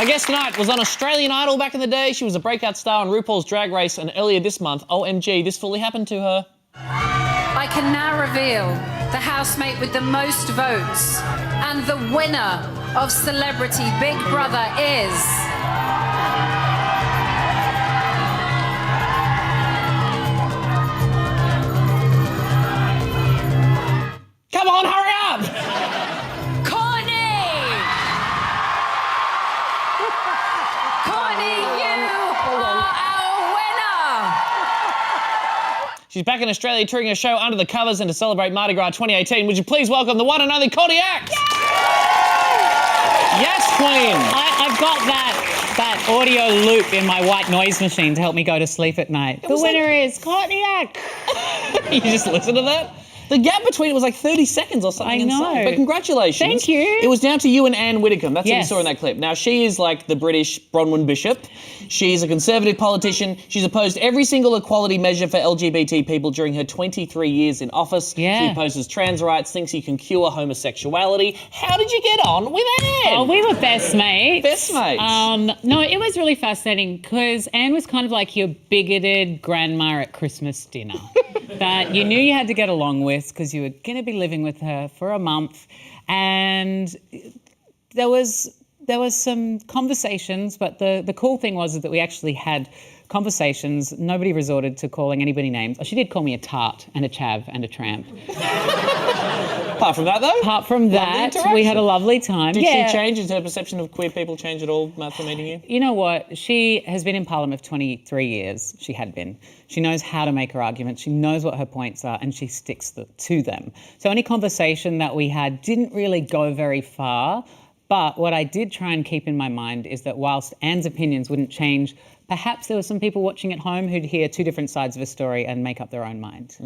My guest tonight was on Australian Idol back in the day. She was a breakout star on RuPaul's Drag Race, and earlier this month, OMG, this fully happened to her. I can now reveal the housemate with the most votes, and the winner of Celebrity Big Brother is... Come on, hurry up! Courtney! Courtney, you are our winner! She's back in Australia touring her show Under the Covers, and to celebrate Mardi Gras 2018, would you please welcome the one and only Courtney Act? Yes, Queen! I've got that audio loop in my white noise machine to help me go to sleep at night. The winner is Courtney Act. You just listen to that? The gap between it was like 30 seconds or something. I know. Insane. But congratulations. Thank you. It was down to you and Anne Widdecombe. That's what we Yes. saw in that clip. Now, she is like the British Bronwyn Bishop. She's a Conservative politician. She's opposed every single equality measure for LGBT people during her 23 years in office. Yeah. She opposes trans rights, thinks you can cure homosexuality. How did you get on with Anne? Oh, we were best mates. Best mates. No, it was really fascinating because Anne was kind of like your bigoted grandma at Christmas dinner that you knew you had to get along with because you were going to be living with her for a month, and there was some conversations, but the cool thing was that we actually had conversations. Nobody resorted to calling anybody names. She did call me a tart and a chav and a tramp. Apart from that, though? Apart from that, we had a lovely time. Did she change? Did her perception of queer people change at all after meeting you? You know what? She has been in Parliament for 23 years. She had been. She knows how to make her arguments. She knows what her points are, and she sticks to them. So any conversation that we had didn't really go very far. But what I did try and keep in my mind is that whilst Anne's opinions wouldn't change, perhaps there were some people watching at home who'd hear two different sides of a story and make up their own mind.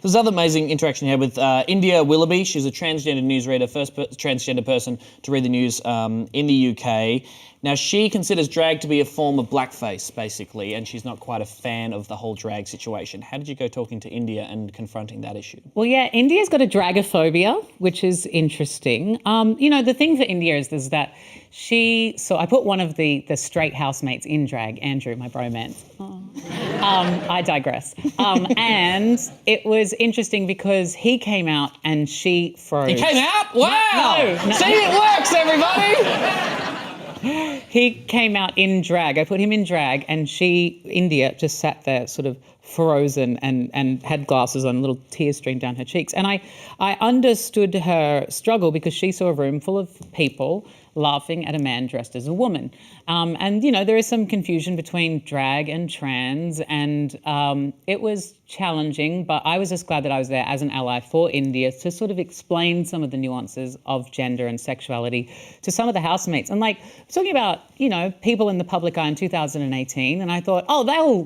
There's another amazing interaction here with India Willoughby. She's a transgender newsreader, first transgender person to read the news in the UK. Now, she considers drag to be a form of blackface, basically, and she's not quite a fan of the whole drag situation. How did you go talking to India and confronting that issue? Well, yeah, India's got a dragophobia, which is interesting. You know, the thing for India is that I put one of the straight housemates in drag, Andrew, my bromance. I digress. And it was interesting because he came out and she froze. He came out? Wow! No. See, it works, everybody! He came out in drag. I put him in drag, and India, just sat there sort of frozen and had glasses on, a little tears streamed down her cheeks. And I understood her struggle because she saw a room full of people laughing at a man dressed as a woman. And, you know, there is some confusion between drag and trans, and it was challenging, but I was just glad that I was there as an ally for India to sort of explain some of the nuances of gender and sexuality to some of the housemates. And like, talking about, you know, people in the public eye in 2018, and I thought, oh,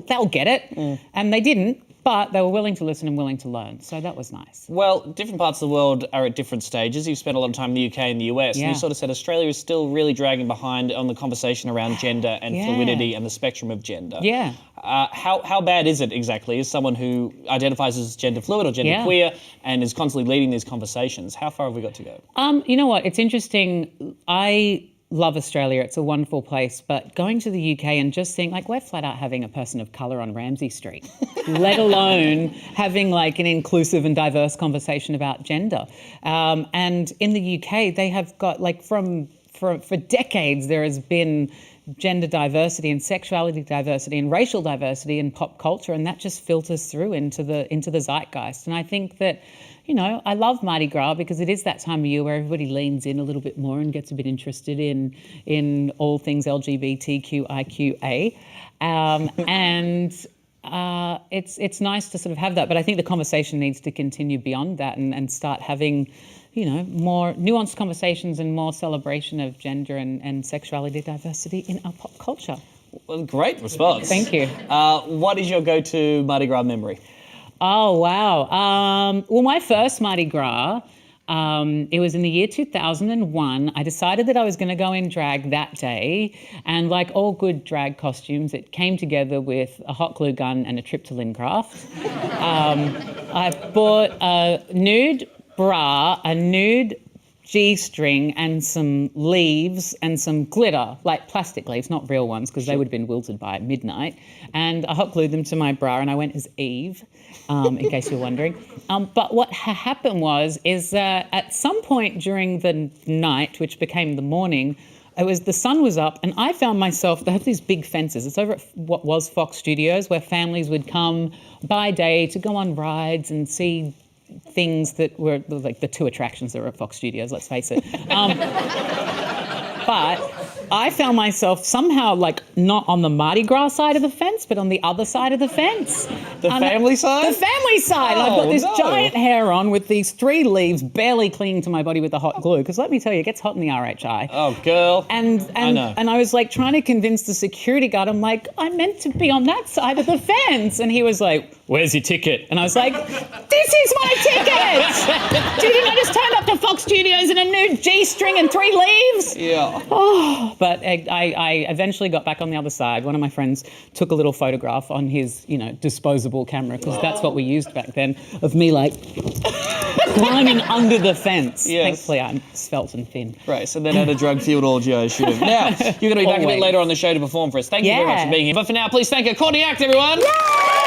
they'll get it. And they didn't. But they were willing to listen and willing to learn, so that was nice. Well, different parts of the world are at different stages. You've spent a lot of time in the UK and the US, and you sort of said Australia is still really dragging behind on the conversation around gender and fluidity and the spectrum of gender. Yeah. How bad is it exactly? As someone who identifies as gender fluid or gender queer and is constantly leading these conversations, how far have we got to go? You know what? It's interesting. I love Australia. It's a wonderful place. But going to the UK and just seeing, like, we're flat out having a person of colour on Ramsay Street, let alone having, like, an inclusive and diverse conversation about gender. And in the UK, they have got, like, for decades, there has been gender diversity and sexuality diversity and racial diversity in pop culture, and that just filters through into the zeitgeist. And I think that, you know, I love Mardi Gras because it is that time of year where everybody leans in a little bit more and gets a bit interested in all things LGBTQIQA. And it's nice to sort of have that. But I think the conversation needs to continue beyond that and start having, you know, more nuanced conversations and more celebration of gender and sexuality diversity in our pop culture. Well, great response. Thank you. What is your go-to Mardi Gras memory? Oh, wow. Well, my first Mardi Gras, it was in the year 2001. I decided that I was going to go in drag that day. And like all good drag costumes, it came together with a hot glue gun and a trip to Lincraft. I bought a nude bra, a nude G-string and some leaves and some glitter, like plastic leaves, not real ones, because they would have been wilted by midnight. And I hot glued them to my bra, and I went as Eve, in case you're wondering. But what happened is that at some point during the night, which became the morning, the sun was up, and I found myself, they have these big fences. It's over at what was Fox Studios, where families would come by day to go on rides and see things that were like the two attractions that were at Fox Studios, let's face it. But I found myself somehow like not on the Mardi Gras side of the fence, but on the other side of the fence. The family side? The family side. And I've got this giant hair on with these 3 leaves barely clinging to my body with the hot glue. Because let me tell you, it gets hot in the RHI. Oh, girl. And I know. And I was like trying to convince the security guard, I'm like, I'm meant to be on that side of the fence. And he was like, where's your ticket? And I was like, this is my ticket! Did you know I just turned up to Fox Studios in a new G-string and 3 leaves? Yeah. Oh, but I eventually got back on the other side. One of my friends took a little photograph on his, disposable camera, because that's what we used back then, of me like climbing under the fence. Yes. Thankfully, I'm svelte and thin. Right, so then at a drug-fueled orgy, I assume. Now, you're going to be back a bit Always. later on the show to perform for us. Thank you very much for being here. But for now, please thank her, Courtney Act, everyone. Yay!